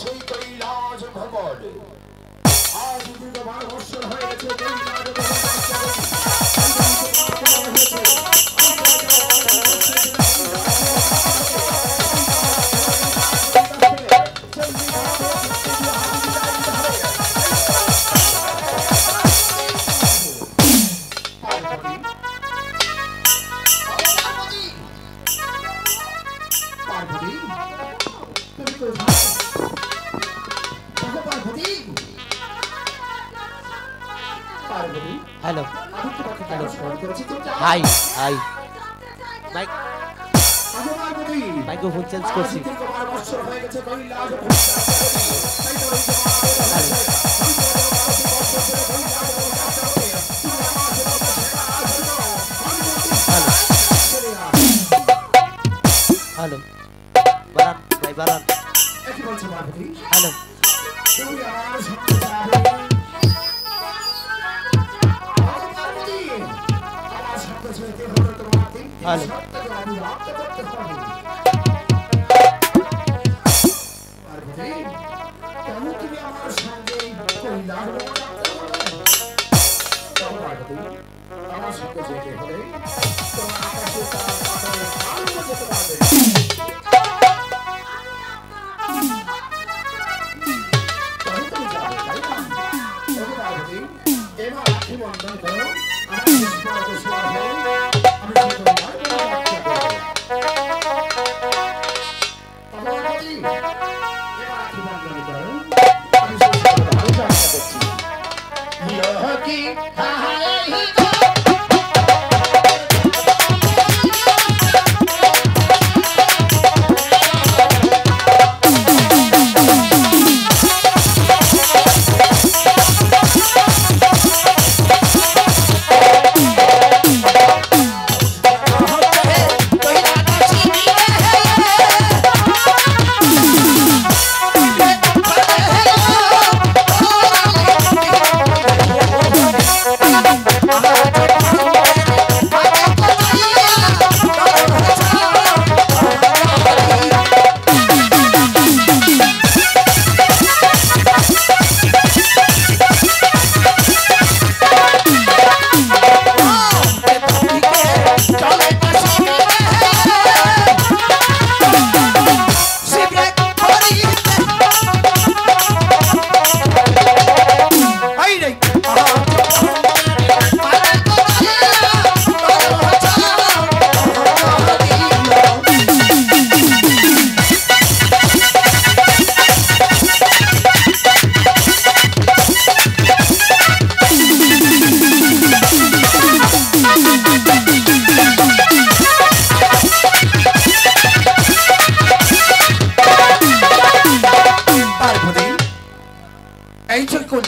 সেই কৈলাস ভবন আজ দীর্ঘ 12 বছর হয়ে গেছে কৈলাস हेलो हाय हाय माइक माइक्रोफोन চেঞ্জ করছি हेलो বারান ভাই বারান हेलो हेलो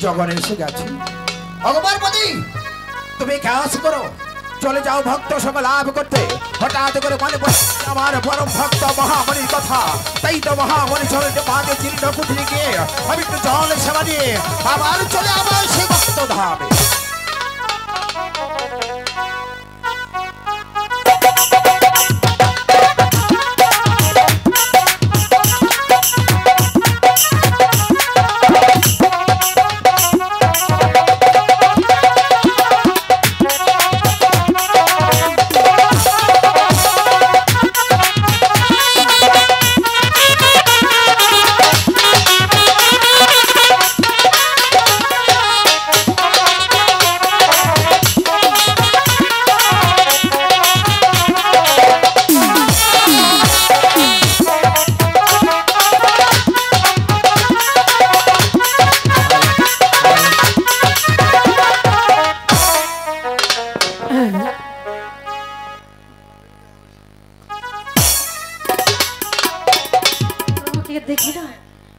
জগনে এসে গেছি ভগবান পতি তুমি কাজ করো চলে যাও ভক্ত সঙ্গ লাভ করতে হঠাৎ করে মনে পড়ে আমার পরম ভক্ত মহামণির কথা তাই তো মহামণি চলে মাঝে চিহ্ন কুঠি গিয়ে আমি একটু জল সেবা দিয়ে আবার চলে আবার সে ভক্ত ধামে দেখি না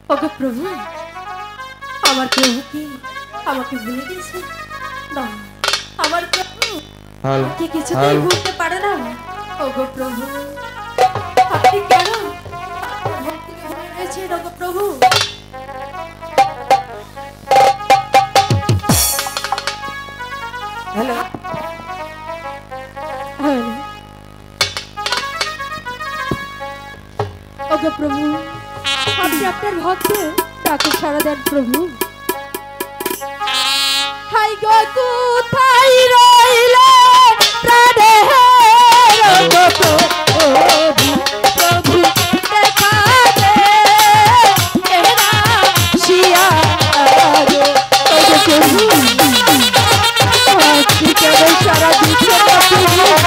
ওগো প্রভু আমার প্রভু কি আমাকে ভুলে গেছে না আমার প্রভু কি কিছুতেই ভুলতে পারে না ওগো প্রভু আপনি কেন ভক্তি ভুলে গেছেন ওগো প্রভু হ্যালো ওগো প্রভু আপনি আপনার ভক্তের ডাকে সাড়া দেন প্রভু। হাই গো কোথায় রইলে প্রাণের গো প্রভু দেখা দে এরা শিয়া গো প্রভু আপনি কেন সারা দিচ্ছেন না প্রভু?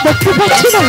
দেখতে পাচ্ছি না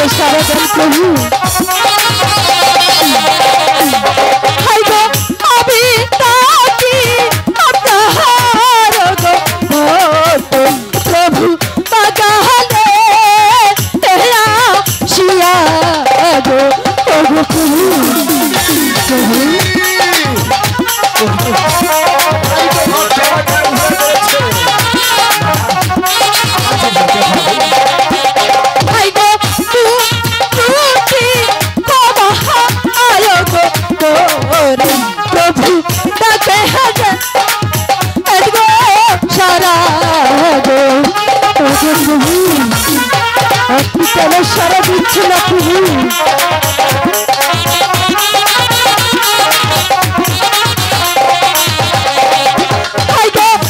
সারা দেন প্রভু আমি তাকি আপনার প্রভু বাগানে শিয়া গো প্রভু সারা দিচ্ছে না প্রভু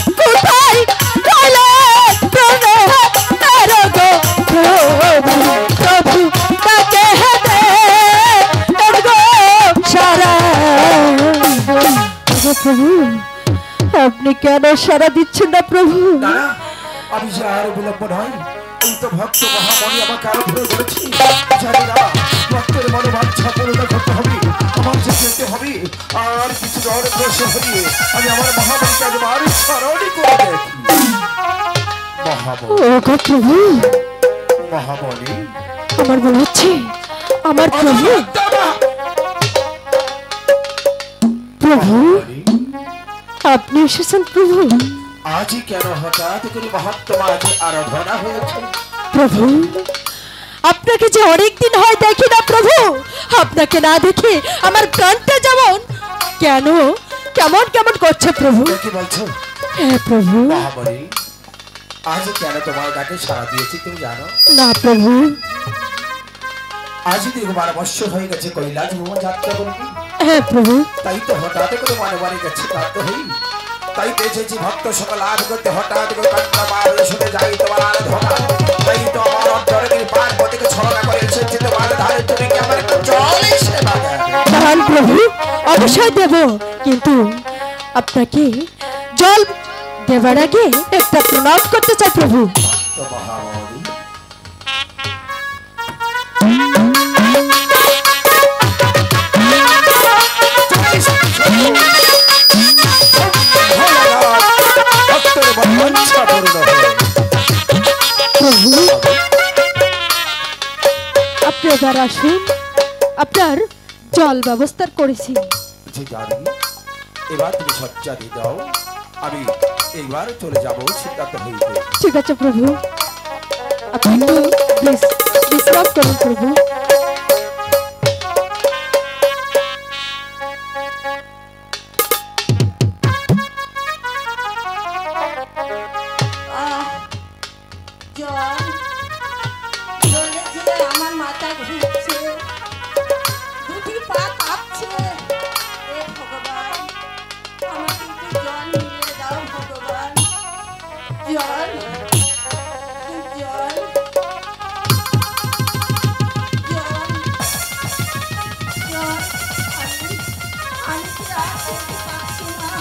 কোথায় প্রভু তাকে সারা প্রভু আপনি কেন সারা দিচ্ছেন না প্রভু? আমি যে আর বিলম্ব নয় এই তো ভক্ত মহামণি আমাকে আরো ধরে ধরেছি জানি না ভক্তের মনোবাঞ্ছা পূরণ করতে হবে আমার যে যেতে হবে আর কিছু দর বসে হবে আমি আমার মহামণিকে একবার স্মরণই করে দেখি প্রভু মহামণি আমার মনে হচ্ছে আমার প্রভু প্রভু আপনি এসেছেন প্রভু আজই কেন হঠাৎ করে মহাত্মা আজ আরাধনা হয়েছে প্রভু আপনাকে যে অনেকদিন হয় দেখি না প্রভু আপনাকে না দেখে আমার প্রাণটা যেমন কেন কেমন কেমন করছে প্রভু কি বলছো হ্যাঁ প্রভু মহামণি আজ কেন তোমার ডাকে সাড়া দিয়েছি তুমি জানো না প্রভু আজ দীর্ঘ 12 বছর হয়ে গেছে কৈলাস ভ্রমণ যাত্রা করবি। হ্যাঁ প্রভু। তাই তো হঠাৎ করে মনে বাড়ি গেছে প্রাপ্ত হই। তাই তো এসেছি ভক্ত সকল লাভ করতে, হঠাৎ করে কান্না পাবে শুনে যাই তোমার আর ধোকা। তাই তো আমার অন্তরে পার্বতীকে ছলনা করে এসেছি তোমার ধারে, তুমি কি আমার একটু জল এসে বাগে? দান প্রভু, অবশ্যই দেব, কিন্তু আপনাকে জল দেবার আগে একটা প্রণাম করতে চাই প্রভু। তো মহামণি প্রভু আপনি এবার আসুন, আপনার জল ব্যবস্থা করেছি। এবার তুমি সজ্জা দিয়ে দাও, আমি এইবার চলে যাবো সিদ্ধার্থ হইতে। ঠিক আছে প্রভু, আপনি একটু বিশ্রাম করুন প্রভু। আমার মাথা ঘুরছে, দুটি পা কাঁপছে। এ ভগবান, আমাকে একটু জল মিলিয়ে দাও ভগবান। জল জল জল আমি কি আর করতে পারছি না।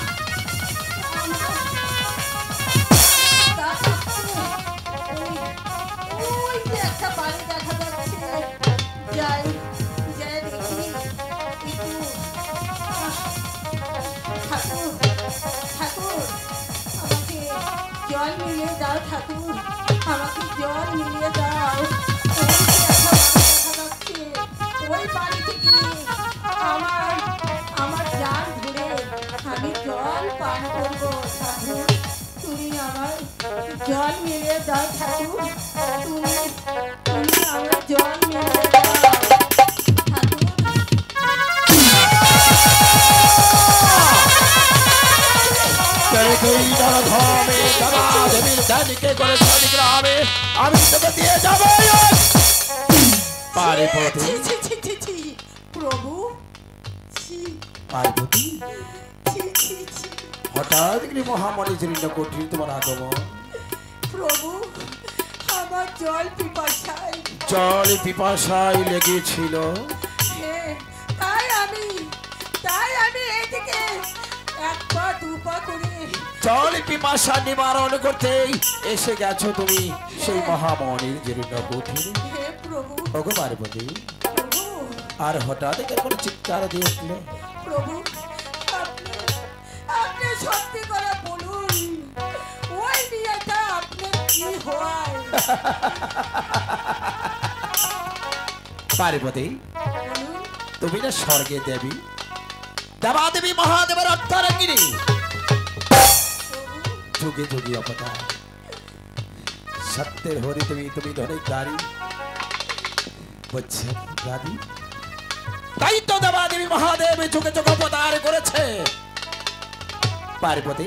ওই যে একটা বাড়ি দেখা যাচ্ছে, যাই যাই দেখি একটু। ঠাকুর ঠাকুর, আমাকে জল মিলিয়ে দাও ঠাকুর, আমাকে জল মিলিয়ে দাও। ওই যে একটা বাড়ি দেখা যাচ্ছে, ওই বাড়ি থেকে আমার আমার জান ধরে আমি জল পান করবো। ঠাকুর তুমি আমার জল মিলিয়ে দাও ঠাকুর, তুমি তুমি আমার জল মিলিয়ে দাও আমি তোকে দিয়ে যাবো পার্বতী। প্রভু পার্বতী হঠাৎ করে মহামারী জীর্ণ কঠিন তোমার আগমন। প্রভু আমার জল পিপাসায় লেগেছিল। হ্যাঁ, তাই আমি এদিকে এক পা দু পা করে জল পিপাসা নিবারণ করতে এসে গেছো তুমি সেই মহামণির জীর্ণ কঠিন। হে প্রভু ওগো পার্বতী, প্রভু আর হঠাৎ কেমন চিৎকার দিয়ে উঠলে? প্রভু আপনি সত্যি করে বলুন, ওই বিয়েটা আপনার কি হয়? পার্বতী, বলুন। তুমি না স্বর্গে দেবী, দেবাদেবী মহাদেবের অর্থারঙ্গিনী, যুগে যুগে অবতার, সত্যের হরি তুমি, তুমি ধরে দাঁড়ি বুঝছেন দাদি। তাই তো দেবাদেবী মহাদেব যুগে যুগে অবতার করেছে। পার্বতী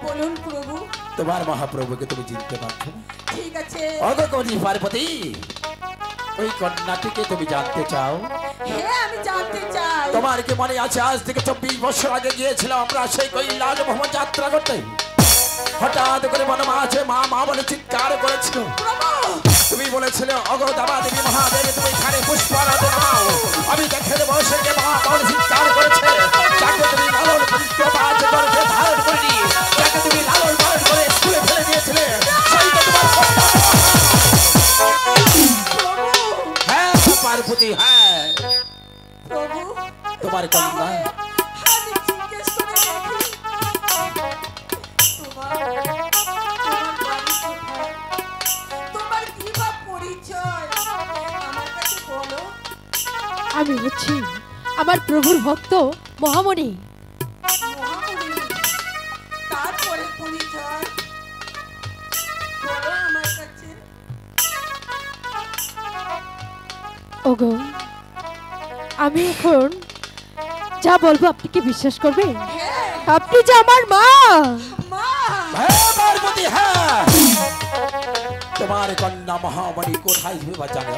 বলুন প্রভু। তোমার মহাপ্রভুকে তুমি চিনতে পারছো না? ঠিক আছে। অগকবি পার্বতী, ওই কন্যাটিকে তুমি জানতে চাও? হ্যাঁ আমি জানতে চাই। তোমার কি মনে আছে আজ থেকে 24 বছর আগে গিয়েছিলাম আমরা সেই কৈলাস ভ্রমণ যাত্রা করতে? হঠাৎ করে মনে আছে মা মা বলে চিৎকার করেছিল। তুমি বলেছিলে অগো দেবাদেবী মহাদেব তুমি এখানে পুষ্পারাধ নাও, আমি দেখে দেবো সে যে মা বলে চিৎকার করেছে। তাকে তুমি লালন পাঁচ গর্ভে ধারণ করিনি, তাকে তুমি লালন পালন করে স্কুলে ফেলে দিয়েছিলে, সেই তো তোমার হ্যাঁ পার্বতী। হ্যাঁ প্রভু তোমার কন্যা। আমি জিজ্ঞেস করে দেখি তোমার কি বা পরিচয় আমার কাছে বলো। আমি হচ্ছি আমার প্রভুর ভক্ত মহামণি। মহামণি, তারপরে পরিচয় বলো আমার কাছে। ওগো আমি এখন যা বলবো আপনি কি বিশ্বাস করবেন? হ্যাঁ আপনি যে আমার মা। মা। হ্যাঁ পার্বতী, হ্যাঁ তোমার কন্যা মহামণি কোথায় তুমি বা জানো?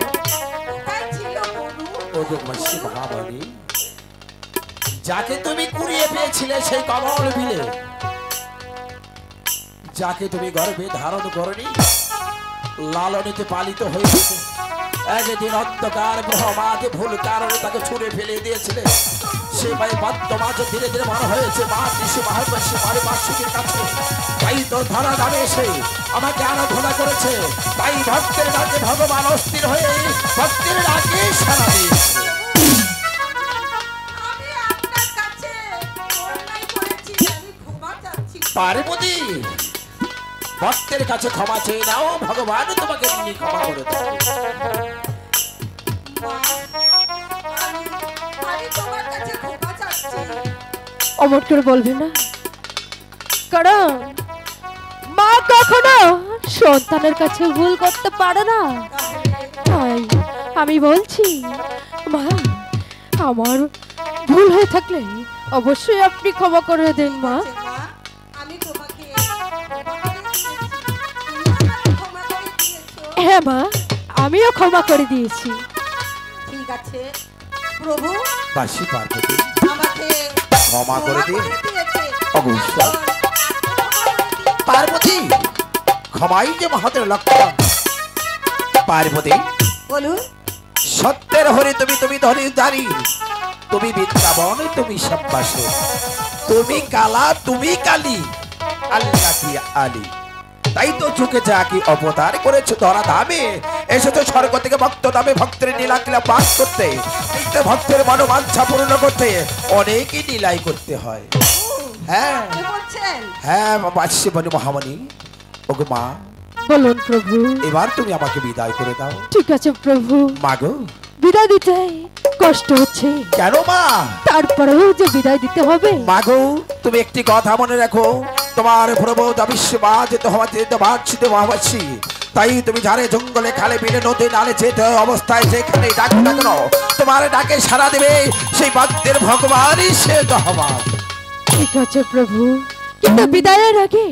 কোথায় ছিল বলুন। ও গো মাসি মহামারী, যাকে তুমি কুড়িয়ে পেয়েছিলে সেই কমল বিলে, যাকে তুমি গর্ভে ধারণ করনি, লালনীতে পালিত হয়েছে, একদিন অন্ধকার ব্রহ্মাতে ভুল কারণে তাকে ছুঁড়ে ফেলে দিয়েছিলে। সে ভাই বাদ্য মাঝ ধীরে ধীরে বড় হয়েছে মা ঋষি মহাবাসী মারে বাসুকের কাছে। তাই তো ধরা নামে এসে আমাকে আরাধনা করেছে। তাই ভক্তের ডাকে ভগবান অস্থির হয়ে ভক্তের ডাকে সাড়া দিয়েছে। আমি আপনার কাছে অন্যায় করেছি, আমি ক্ষমা চাচ্ছি। পার্বতী, ভক্তের কাছে ক্ষমা চেয়ে নাও, ভগবান তোমাকে এমনি ক্ষমা করে দেবে। মা, আমি তোমার কাছে ক্ষমা চাচ্ছি। অমর করে বলবে না, কারণ মা কখনো সন্তানের কাছে ভুল করতে পারে না। তাই আমি বলছি মা, আমার ভুল হয়ে থাকলে অবশ্যই আপনি ক্ষমা করে দেন মা। মা, আমি তোমাকে ক্ষমা করে দিয়েছো। হ্যাঁ মা, আমিও ক্ষমা করে দিয়েছি। ঠিক আছে প্রভু, বাসি পার্বতী, আমাকে ক্ষমা করে দিন। দিয়েছে। অবশ্যই। পার্বতী, ক্ষমাই যে মহাদের লক্ষণ। পার্বতী, বলুন। সত্যের হরি তুমি, তুমি ধরি জানি, তুমি বিদ্যাবন, তুমি সব্বাসে, তুমি কালা, তুমি কালী, আল্লাহ কি আলী। তাই তো চুকে যা কি অবতার করেছে ধরা ধামে, এসেছে স্বর্গ থেকে ভক্ত দামে ভক্তের নীলাকিলা পাঠ করতে। এই তো ভক্তের মনোবাঞ্ছা পূর্ণ করতে অনেকই নীলাই করতে হয়। হ্যাঁ কি বলছেন? হ্যাঁ বাসি বনি মহামণি। ওগো মা, বলুন প্রভু। এবার তুমি আমাকে বিদায় করে দাও। ঠিক আছে প্রভু। মাগো, বিদায় দিতে কষ্ট হচ্ছে, কেন মা? তারপরেও যে বিদায় দিতে হবে। মাগো, তুমি একটি কথা মনে রাখো, তোমার প্রভু দাবিশ্ববাজ যেতে মহাবাসী। তাই তুমি ঝাড়ে জঙ্গলে খালে বিলে নদী নালে যেতে অবস্থায় যেখানে ডাক না কেন, তোমার ডাকে সাড়া দেবে সেই ভক্তের ভগবানই সে ভগবান। ঠিক আছে প্রভু, কিন্তু বিদায়ের আগে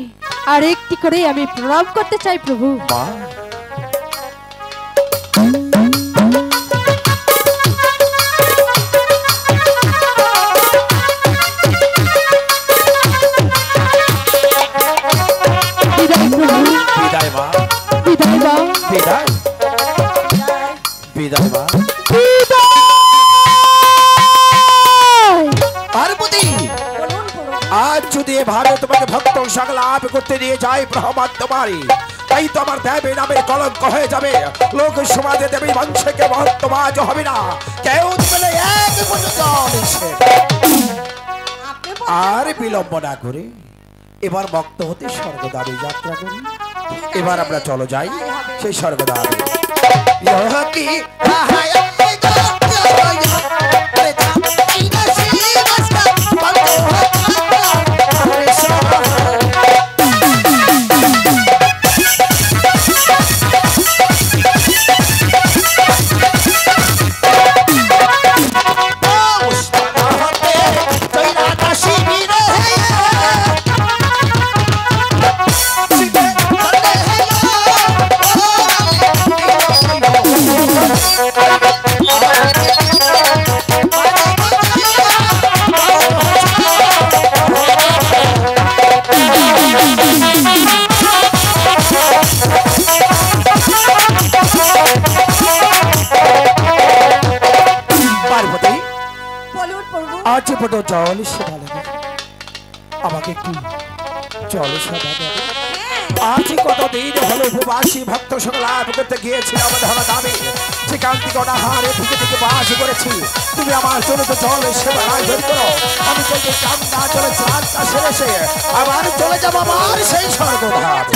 আর একটি করে আমি প্রণাম করতে চাই প্রভু। মা, বিদায় প্রভু, বিদায় মা, বিদায় দাও, বিদায়, বিদায় মা। বিদায়। পার্বতী, বলুন প্রভু। আজ যদি এভাবে তোমাকে ভক্ত সংলাপ করতে নিয়ে যায় ব্রহ্মা তোমারই, তাই তো আমার দেবী নামের কলঙ্ক হয়ে যাবে। লোক সমাজে দেবী বংশকে মহত্তমাজ হবে না, কেউ বলে এক পর্যন্ত নিষেধ। আপনি আর বিলম্ব না করে এবার ভক্ত হতে স্বর্গদ্বারে যাত্রা করি। এবার আমরা চলো যাই সেই স্বর্গদ্বারে। আজ বড় জল সেবা লাগে, আমাকে একটু জল সেবা দেবে। আজ কতদিন হলো উপবাসী ভক্ত সংলাপ করতে গিয়েছিলাম ধরা দাবি, সেখান থেকে অনাহারে থেকে থেকে বাস করেছি। তুমি আমার জন্য তো জল সেবা আয়োজন করো, আমি তো কান্না চলে স্নানটা সেরে আবার চলে যাবো আমার সেই স্বর্গধাম।